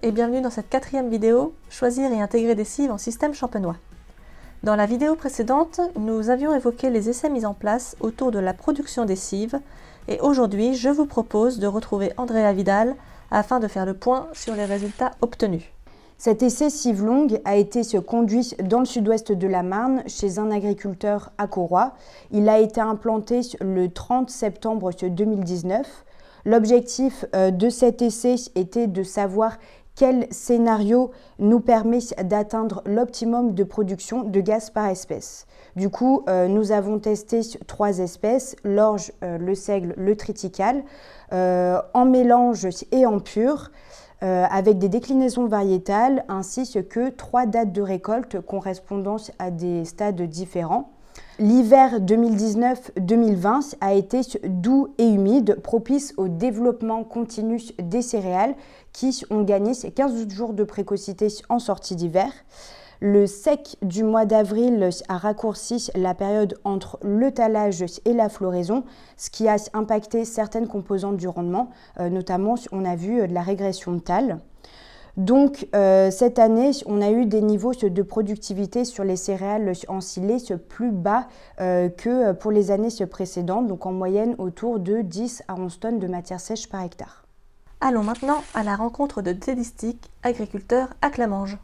et bienvenue dans cette 4e vidéo « Choisir et intégrer des cives en système champenois ». Dans la vidéo précédente, nous avions évoqué les essais mis en place autour de la production des cives et aujourd'hui, je vous propose de retrouver Andrea Vidal afin de faire le point sur les résultats obtenus. Cet essai cive longue a été conduit dans le sud-ouest de la Marne chez un agriculteur à Cauroy. Il a été implanté le 30 septembre 2019. L'objectif de cet essai était de savoir quel scénario nous permet d'atteindre l'optimum de production de gaz par espèce. Du coup, nous avons testé 3 espèces, l'orge, le seigle, le triticale, en mélange et en pur, avec des déclinaisons variétales ainsi que 3 dates de récolte correspondant à des stades différents. L'hiver 2019-2020 a été doux et humide, propice au développement continu des céréales qui ont gagné 15 jours de précocité en sortie d'hiver. Le sec du mois d'avril a raccourci la période entre le talage et la floraison, ce qui a impacté certaines composantes du rendement, notamment on a vu de la régression de tale. Donc cette année, on a eu des niveaux de productivité sur les céréales ensilées plus bas que pour les années précédentes, donc en moyenne autour de 10 à 11 tonnes de matière sèche par hectare. Allons maintenant à la rencontre de Tédistic, agriculteur à Clamanges.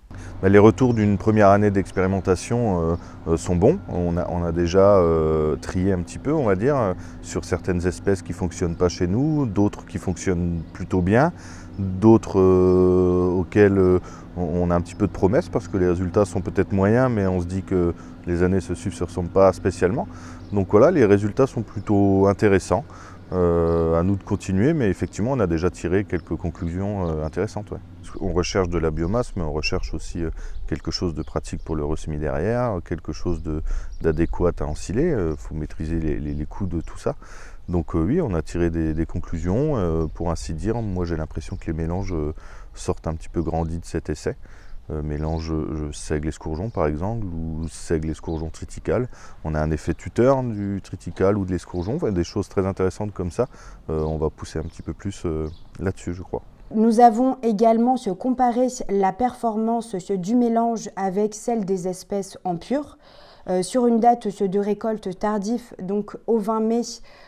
Les retours d'une première année d'expérimentation sont bons. On a déjà trié un petit peu, on va dire, sur certaines espèces qui ne fonctionnent pas chez nous, d'autres qui fonctionnent plutôt bien, d'autres auxquelles on a un petit peu de promesses parce que les résultats sont peut-être moyens, mais on se dit que les années se suivent, ne se ressemblent pas spécialement. Donc voilà, les résultats sont plutôt intéressants. À nous de continuer, mais effectivement on a déjà tiré quelques conclusions intéressantes. Ouais. On recherche de la biomasse, mais on recherche aussi quelque chose de pratique pour le ressemis derrière, quelque chose d'adéquat à ensiler. Il faut maîtriser les coûts de tout ça. Donc oui, on a tiré des conclusions. Pour ainsi dire, moi j'ai l'impression que les mélanges sortent un petit peu grandis de cet essai. Mélange seigle-escourgeon par exemple, ou seigle-escourgeon triticale. On a un effet tuteur du triticale ou de l'escourgeon, enfin, des choses très intéressantes comme ça. On va pousser un petit peu plus là-dessus, je crois. Nous avons également comparé la performance du mélange avec celle des espèces en pur. Sur une date de récolte tardif, donc au 20 mai,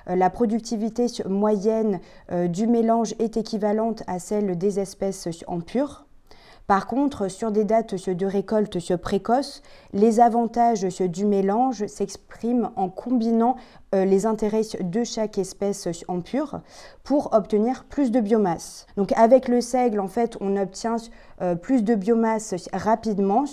la productivité moyenne du mélange est équivalente à celle des espèces en pur. Par contre, sur des dates de récolte précoces, les avantages du mélange s'expriment en combinant les intérêts de chaque espèce en pur pour obtenir plus de biomasse. Donc avec le seigle, en fait, on obtient plus de biomasse rapidement.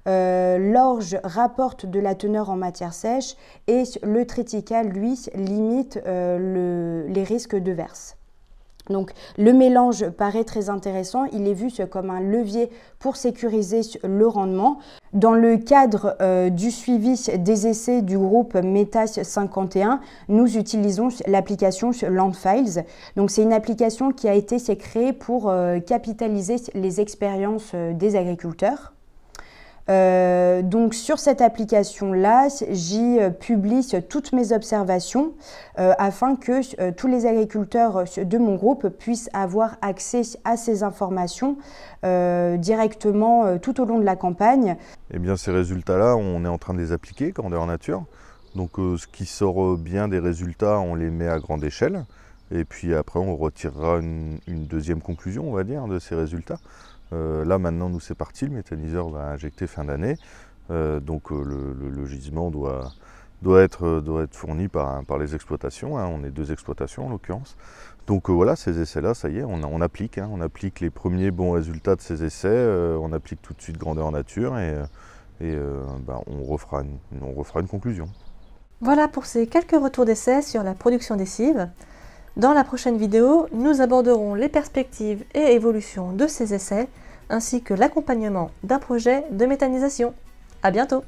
L'orge rapporte de la teneur en matière sèche et le triticale, lui, limite les risques de verse. Donc le mélange paraît très intéressant, il est vu comme un levier pour sécuriser le rendement. Dans le cadre du suivi des essais du groupe METAS 51, nous utilisons l'application Landfiles. Donc c'est une application qui a été créée pour capitaliser les expériences des agriculteurs. Donc sur cette application-là, j'y publie toutes mes observations afin que tous les agriculteurs de mon groupe puissent avoir accès à ces informations directement tout au long de la campagne. Eh bien ces résultats-là, on est en train de les appliquer grandeur nature. Donc ce qui sort bien des résultats, on les met à grande échelle. Et puis après, on retirera une deuxième conclusion, on va dire, de ces résultats. Là maintenant nous c'est parti, le méthaniseur va injecter fin d'année, donc le gisement doit être fourni par les exploitations, hein. On est 2 exploitations en l'occurrence. Donc voilà, ces essais-là, ça y est, on applique, hein. On applique les premiers bons résultats de ces essais, on applique tout de suite grandeur nature et on refera une conclusion. Voilà pour ces quelques retours d'essais sur la production des cives. Dans la prochaine vidéo, nous aborderons les perspectives et évolutions de ces essais, ainsi que l'accompagnement d'un projet de méthanisation. À bientôt!